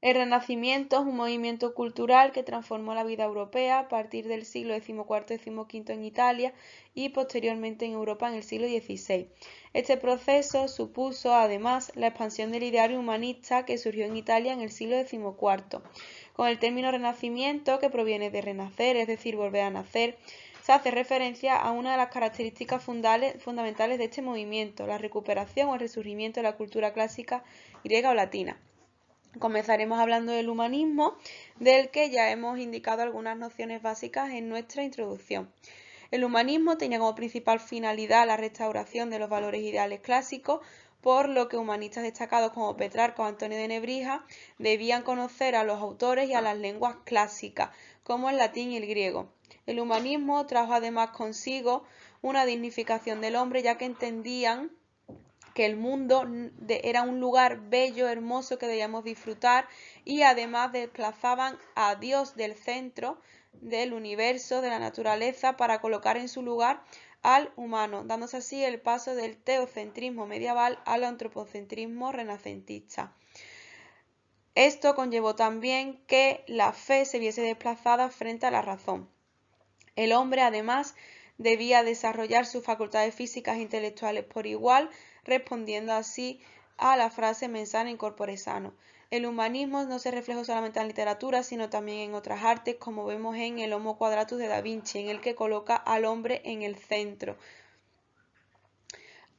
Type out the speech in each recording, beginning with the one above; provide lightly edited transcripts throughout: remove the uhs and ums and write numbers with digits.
El Renacimiento es un movimiento cultural que transformó la vida europea a partir del siglo XIV-XV en Italia y posteriormente en Europa en el siglo XVI. Este proceso supuso, además, la expansión del ideario humanista que surgió en Italia en el siglo XIV. Con el término Renacimiento, que proviene de renacer, es decir, volver a nacer, se hace referencia a una de las características fundamentales de este movimiento, la recuperación o el resurgimiento de la cultura clásica griega o latina. Comenzaremos hablando del humanismo, del que ya hemos indicado algunas nociones básicas en nuestra introducción. El humanismo tenía como principal finalidad la restauración de los valores ideales clásicos, por lo que humanistas destacados como Petrarca o Antonio de Nebrija debían conocer a los autores y a las lenguas clásicas, como el latín y el griego. El humanismo trajo además consigo una dignificación del hombre, ya que entendían que el mundo era un lugar bello, hermoso que debíamos disfrutar, y además desplazaban a Dios del centro del universo, de la naturaleza, para colocar en su lugar al humano, dándose así el paso del teocentrismo medieval al antropocentrismo renacentista. Esto conllevó también que la fe se viese desplazada frente a la razón. El hombre, además, debía desarrollar sus facultades físicas e intelectuales por igual, respondiendo así a la frase mens sana in corpore sano. El humanismo no se reflejó solamente en la literatura, sino también en otras artes, como vemos en el Homo Quadratus de Da Vinci, en el que coloca al hombre en el centro.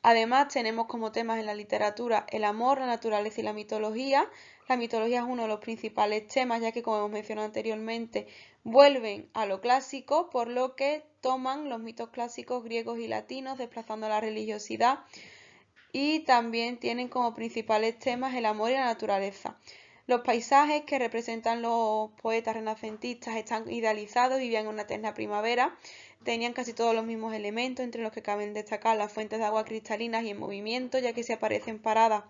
Además, tenemos como temas en la literatura el amor, la naturaleza y la mitología. La mitología es uno de los principales temas, ya que, como hemos mencionado anteriormente, vuelven a lo clásico, por lo que toman los mitos clásicos griegos y latinos, desplazando la religiosidad, y también tienen como principales temas el amor y la naturaleza. Los paisajes que representan los poetas renacentistas están idealizados, vivían en una eterna primavera, tenían casi todos los mismos elementos, entre los que caben destacar las fuentes de agua cristalinas y en movimiento, ya que si aparecen paradas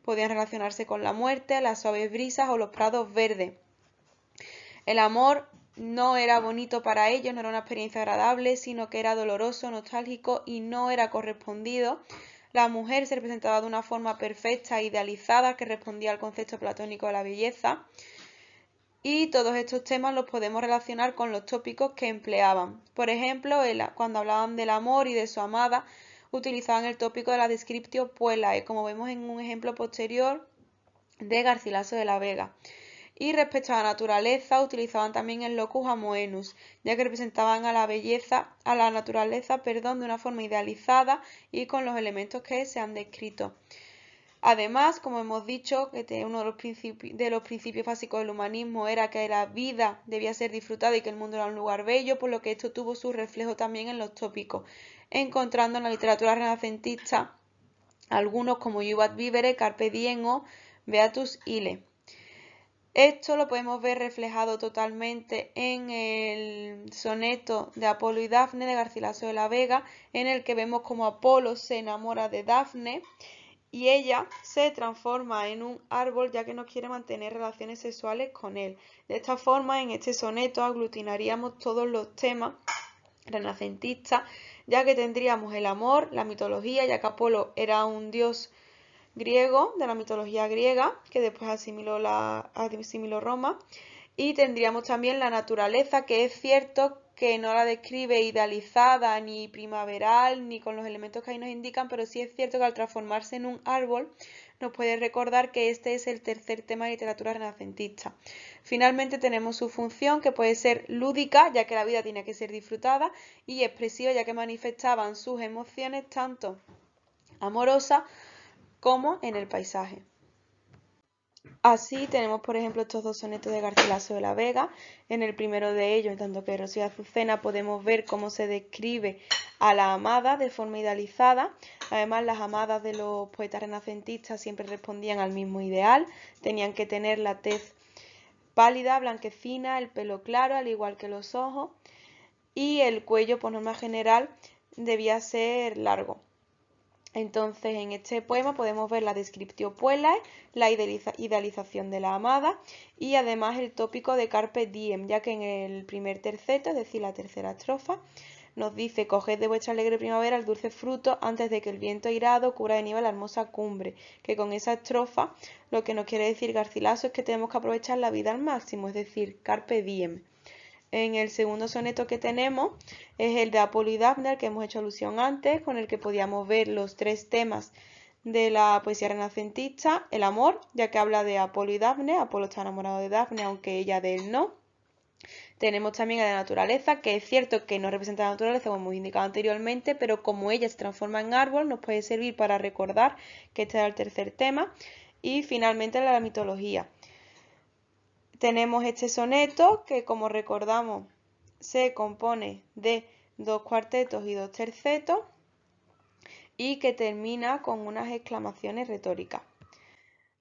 podían relacionarse con la muerte, las suaves brisas o los prados verdes. El amor no era bonito para ellos, no era una experiencia agradable, sino que era doloroso, nostálgico y no era correspondido. La mujer se representaba de una forma perfecta e idealizada que respondía al concepto platónico de la belleza. Y todos estos temas los podemos relacionar con los tópicos que empleaban. Por ejemplo, cuando hablaban del amor y de su amada, utilizaban el tópico de la descriptio puellae, como vemos en un ejemplo posterior de Garcilaso de la Vega. Y respecto a la naturaleza, utilizaban también el locus amoenus, ya que representaban a la belleza, a la naturaleza, de una forma idealizada y con los elementos que se han descrito. Además, como hemos dicho, que uno de los principios básicos del humanismo era que la vida debía ser disfrutada y que el mundo era un lugar bello, por lo que esto tuvo su reflejo también en los tópicos, encontrando en la literatura renacentista algunos como Iubat Vivere, Carpe Diem o Beatus Ille. Esto lo podemos ver reflejado totalmente en el soneto de Apolo y Dafne de Garcilaso de la Vega, en el que vemos como Apolo se enamora de Dafne y ella se transforma en un árbol, ya que no quiere mantener relaciones sexuales con él. De esta forma, en este soneto aglutinaríamos todos los temas renacentistas, ya que tendríamos el amor, la mitología, ya que Apolo era un dios griego, de la mitología griega, que después asimiló Roma, y tendríamos también la naturaleza, que es cierto que no la describe idealizada, ni primaveral, ni con los elementos que ahí nos indican, pero sí es cierto que al transformarse en un árbol nos puede recordar que este es el tercer tema de literatura renacentista. Finalmente tenemos su función, que puede ser lúdica, ya que la vida tiene que ser disfrutada, y expresiva, ya que manifestaban sus emociones tanto amorosas como en el paisaje. Así tenemos, por ejemplo, estos dos sonetos de Garcilaso de la Vega. En el primero de ellos, en tanto que Rocío Azucena, podemos ver cómo se describe a la amada de forma idealizada. Además, las amadas de los poetas renacentistas siempre respondían al mismo ideal. Tenían que tener la tez pálida, blanquecina, el pelo claro, al igual que los ojos, y el cuello, por norma general, debía ser largo. Entonces, en este poema podemos ver la descriptio puellae, la idealización de la amada y además el tópico de Carpe Diem, ya que en el primer terceto, es decir, la tercera estrofa, nos dice: coged de vuestra alegre primavera el dulce fruto antes de que el viento airado cubra de nieve la hermosa cumbre. Que con esa estrofa lo que nos quiere decir Garcilaso es que tenemos que aprovechar la vida al máximo, es decir, carpe diem. En el segundo soneto que tenemos es el de Apolo y Dafne, al que hemos hecho alusión antes, con el que podíamos ver los tres temas de la poesía renacentista: el amor, ya que habla de Apolo y Dafne. Apolo está enamorado de Dafne, aunque ella de él no. Tenemos también a la naturaleza, que es cierto que no representa la naturaleza, como hemos indicado anteriormente, pero como ella se transforma en árbol, nos puede servir para recordar que este era el tercer tema. Y finalmente la mitología. Tenemos este soneto que, como recordamos, se compone de 2 cuartetos y 2 tercetos y que termina con unas exclamaciones retóricas.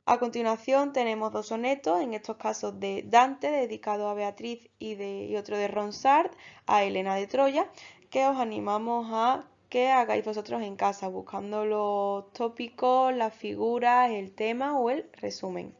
A continuación tenemos 2 sonetos, en estos casos de Dante, dedicado a Beatriz, y otro de Ronsard a Helena de Troya, que os animamos a que hagáis vosotros en casa, buscando los tópicos, las figuras, el tema o el resumen.